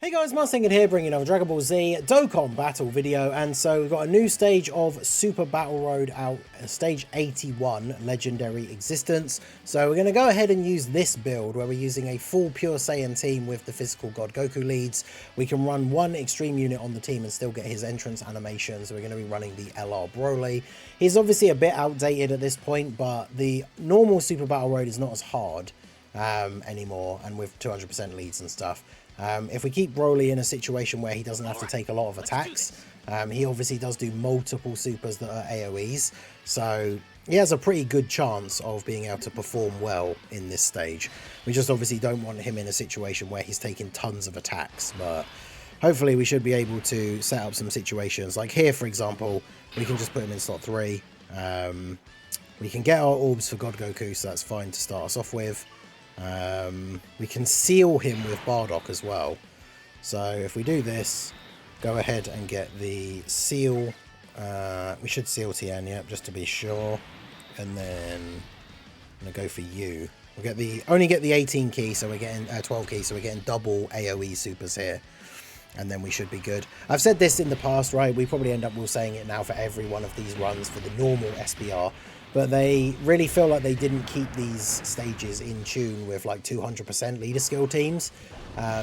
Hey guys, Mustang here, bringing another Dragon Ball Z Dokkan battle video, and so we've got a new stage of Super Battle Road out, stage 81, Legendary Existence. So we're going to go ahead and use this build where we're using a full Pure Saiyan team with the physical God Goku leads. We can run one extreme unit on the team and still get his entrance animation, so we're going to be running the LR Broly. He's obviously a bit outdated at this point, but the normal Super Battle Road is not as hard anymore, and with 200% leads and stuff. If we keep Broly in a situation where he doesn't have to take a lot of attacks, he obviously does do multiple supers that are AoEs, so he has a pretty good chance of being able to perform well in this stage. We just obviously don't want him in a situation where he's taking tons of attacks, but hopefully we should be able to set up some situations. Like here, for example, we can just put him in slot 3. We can get our orbs for God Goku, so that's fine to start us off with. We can seal him with Bardock as well. So if we do this, go ahead and get the seal. We should seal Tien, yep, just to be sure. And then I'm gonna go for you. We'll get only get the 18 key, so we're getting 12 key, so we're getting double AoE supers here. And then we should be good. I've said this in the past, right? We probably end up saying it now for every one of these runs for the normal SBR. But they really feel like they didn't keep these stages in tune with like 200% leader skill teams.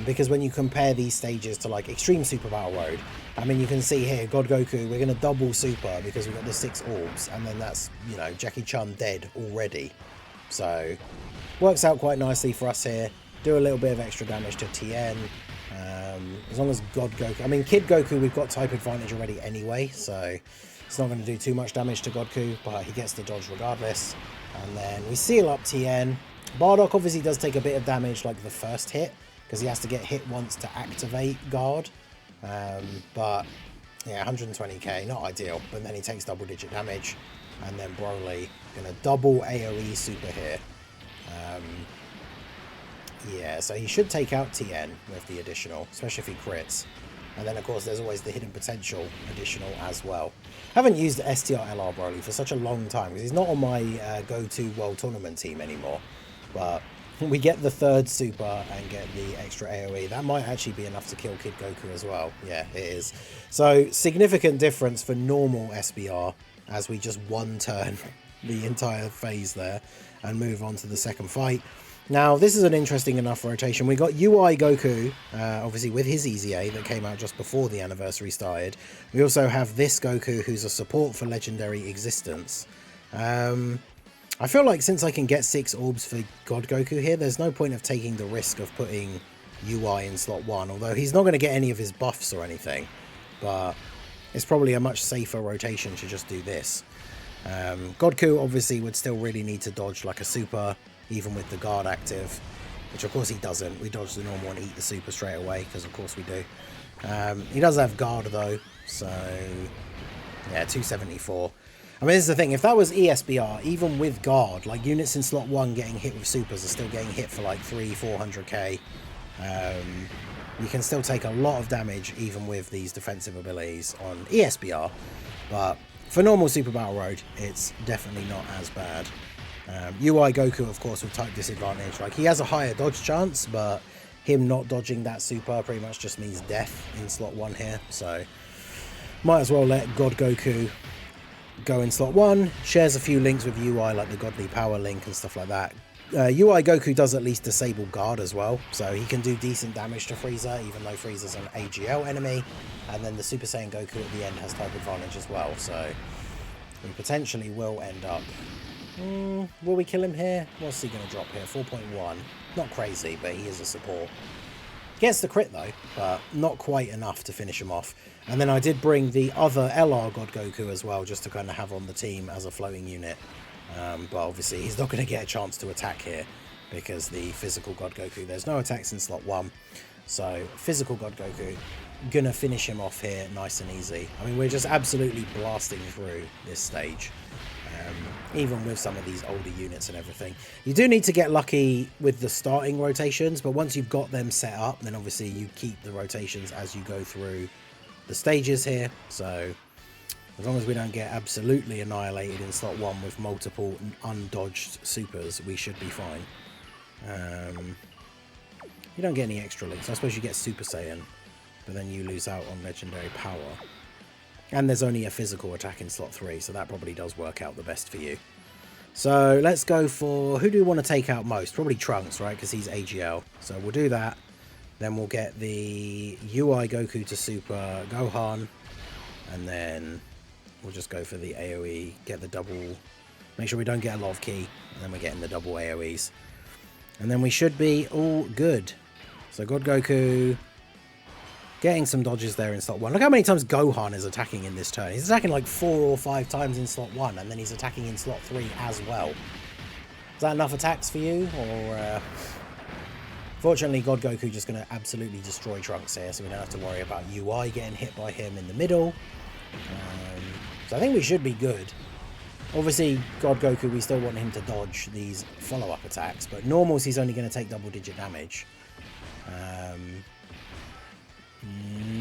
Because when you compare these stages to like Extreme Super Battle Road, I mean, you can see here, God Goku, we're going to double super because we've got the 6 orbs. And then that's, you know, Jackie Chun dead already. So, works out quite nicely for us here. Do a little bit of extra damage to Tien. As long as God Goku... I mean, Kid Goku, we've got type advantage already anyway, so it's not going to do too much damage to Goku, but he gets the dodge regardless. And then we seal up Tien. Bardock obviously does take a bit of damage like the first hit, because he has to get hit once to activate guard. But yeah, 120k, not ideal, but then he takes double digit damage. And then Broly, going to double AoE super here. Yeah, so he should take out Tien with the additional, especially if he crits. And then, of course, there's always the hidden potential additional as well. I haven't used STR LR Broly for such a long time, because he's not on my go-to World Tournament team anymore. But we get the 3rd super and get the extra AoE. That might actually be enough to kill Kid Goku as well. Yeah, it is. So, significant difference for normal SBR, as we just one turn the entire phase there and move on to the second fight. Now, this is an interesting enough rotation. We got UI Goku, obviously with his Easy A that came out just before the anniversary started. We also have this Goku, who's a support for Legendary Existence. I feel like since I can get 6 orbs for God Goku here, there's no point of taking the risk of putting UI in slot 1, although he's not going to get any of his buffs or anything. But it's probably a much safer rotation to just do this. Goku obviously would still really need to dodge like a super, even with the guard active, which of course he doesn't. We dodge the normal and eat the super straight away, because of course we do. He does have guard though, so yeah, 274. I mean, this is the thing, if that was ESBR, even with guard, like units in slot 1 getting hit with supers are still getting hit for like 300-400k. You can still take a lot of damage even with these defensive abilities on ESBR, but for normal Super Battle Road, it's definitely not as bad. UI Goku, of course, with type disadvantage. Like, he has a higher dodge chance, but him not dodging that super pretty much just means death in slot 1 here. So, might as well let God Goku go in slot 1. Shares a few links with UI, like the Godly Power link and stuff like that. UI Goku does at least disable guard as well, so he can do decent damage to Frieza, even though Frieza's an AGL enemy. And then the Super Saiyan Goku at the end has type advantage as well, so we potentially will end up... will we kill him here? What's he going to drop here? 4.1. Not crazy, but he is a support. Gets the crit though, but not quite enough to finish him off. And then I did bring the other LR God Goku as well, just to kind of have on the team as a floating unit. But obviously he's not going to get a chance to attack here, because the physical God Goku, there's no attacks in slot 1. So physical God Goku, gonna finish him off here nice and easy. I mean, we're just absolutely blasting through this stage. Even with some of these older units and everything. You do need to get lucky with the starting rotations, but once you've got them set up, then obviously you keep the rotations as you go through the stages here. So as long as we don't get absolutely annihilated in slot 1 with multiple undodged supers, we should be fine. You don't get any extra links. I suppose you get Super Saiyan, but then you lose out on legendary power. And there's only a physical attack in slot 3, so that probably does work out the best for you. So let's go for... Who do we want to take out most? Probably Trunks, right? Because he's AGL. So we'll do that. Then we'll get the UI Goku to Super Gohan. And then we'll just go for the AoE. Get the double... Make sure we don't get a lot of ki. And then we're getting the double AoEs. And then we should be all good. So God Goku... Getting some dodges there in slot 1. Look how many times Gohan is attacking in this turn. He's attacking like 4 or 5 times in slot 1, and then he's attacking in slot 3 as well. Is that enough attacks for you? Or fortunately, God Goku just going to absolutely destroy Trunks here, so we don't have to worry about UI getting hit by him in the middle. So I think we should be good. Obviously, God Goku, we still want him to dodge these follow-up attacks, but normals he's only going to take double-digit damage.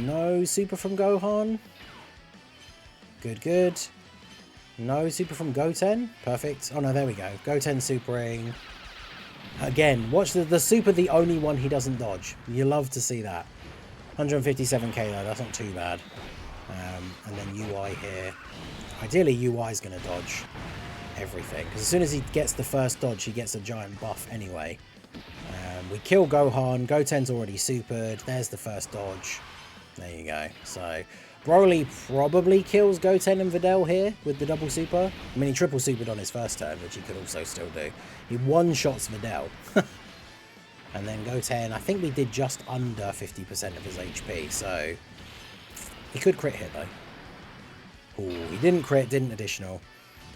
No super from Gohan. Good, good. No super from Goten. Perfect. Oh no, there we go. Goten supering. Again, watch the super, the only one he doesn't dodge. You love to see that. 157k though, that's not too bad. And then UI here. Ideally, UI is going to dodge everything. Because as soon as he gets the first dodge, he gets a giant buff anyway. We kill Gohan. Goten's already supered. There's the first dodge. There you go. So Broly probably kills Goten and Videl here with the double super. I mean, he triple supered on his first turn, which he could also still do. He one-shots Videl. And then Goten, I think we did just under 50% of his HP. So he could crit hit though. Ooh, he didn't crit, didn't additional.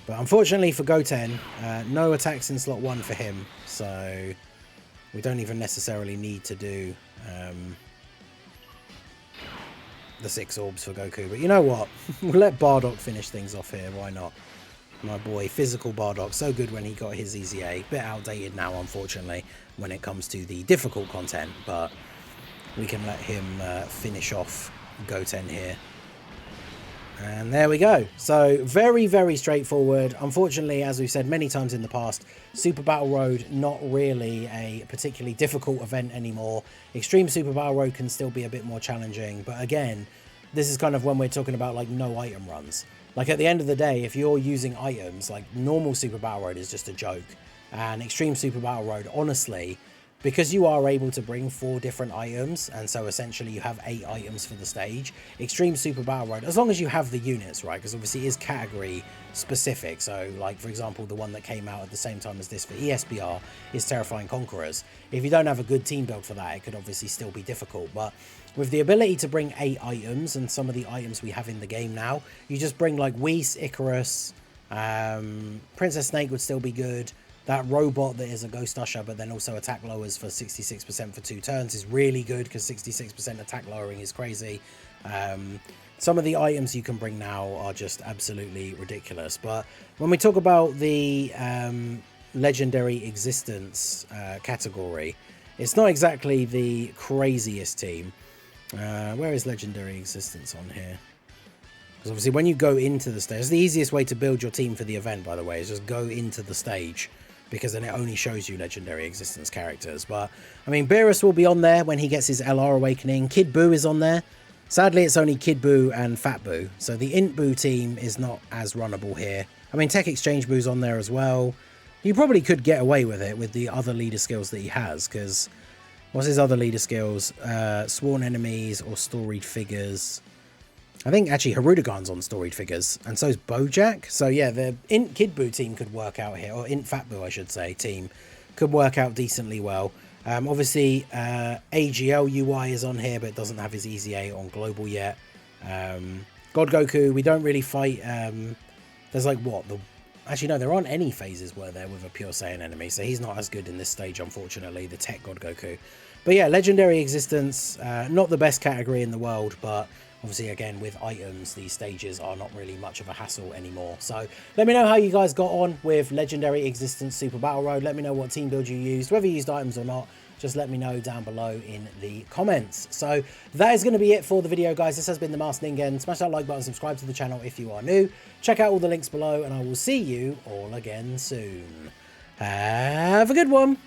But unfortunately for Goten, no attacks in slot 1 for him. So... we don't even necessarily need to do the 6 orbs for Goku. But you know what? We'll let Bardock finish things off here. Why not? My boy, physical Bardock. So good when he got his EZA. Bit outdated now, unfortunately, when it comes to the difficult content. But we can let him finish off Goten here. And there we go. So very, very straightforward. Unfortunately, as we've said many times in the past, Super Battle Road, not really a particularly difficult event anymore. Extreme Super Battle Road can still be a bit more challenging. But again, this is kind of when we're talking about like no item runs. Like at the end of the day, if you're using items, like normal Super Battle Road is just a joke. And Extreme Super Battle Road, honestly... because you are able to bring 4 different items, and so essentially you have 8 items for the stage, Extreme Super Battle Road, as long as you have the units, right, because obviously it is category specific, so like for example the one that came out at the same time as this for ESBR is Terrifying Conquerors. If you don't have a good team build for that, it could obviously still be difficult, but with the ability to bring 8 items, and some of the items we have in the game now, you just bring like Whis, Icarus, Princess Snake would still be good. That robot that is a Ghost Usher, but then also attack lowers for 66% for 2 turns is really good, because 66% attack lowering is crazy. Some of the items you can bring now are just absolutely ridiculous. But when we talk about the Legendary Existence category, it's not exactly the craziest team. Where is Legendary Existence on here? Because obviously when you go into the stage, it's the easiest way to build your team for the event, by the way, is just go into the stage. Because then it only shows you Legendary Existence characters. But, I mean, Beerus will be on there when he gets his LR Awakening. Kid Buu is on there. Sadly, it's only Kid Buu and Fat Buu. So the Int Buu team is not as runnable here. I mean, Tech Exchange Buu's on there as well. You probably could get away with it with the other leader skills that he has. Because, what's his other leader skills? Sworn Enemies or Storied Figures. I think actually Hirudegarn's on Storied Figures, and so is Bojack. So yeah, the Int Kid Buu team could work out here, or Int Fat Buu, I should say, team could work out decently well. Obviously, AGL UI is on here, but doesn't have his EZA on global yet. God Goku, we don't really fight. There's like what the. Actually, no, there aren't any phases were there with a pure Saiyan enemy, so he's not as good in this stage, unfortunately. The Tech God Goku, but yeah, Legendary Existence, not the best category in the world, but. Obviously, again, with items, these stages are not really much of a hassle anymore. So let me know how you guys got on with Legendary Existence Super Battle Road. Let me know what team build you used, whether you used items or not. Just let me know down below in the comments. So that is going to be it for the video, guys. This has been the Masked Ningen. Smash that like button, subscribe to the channel if you are new. Check out all the links below, and I will see you all again soon. Have a good one.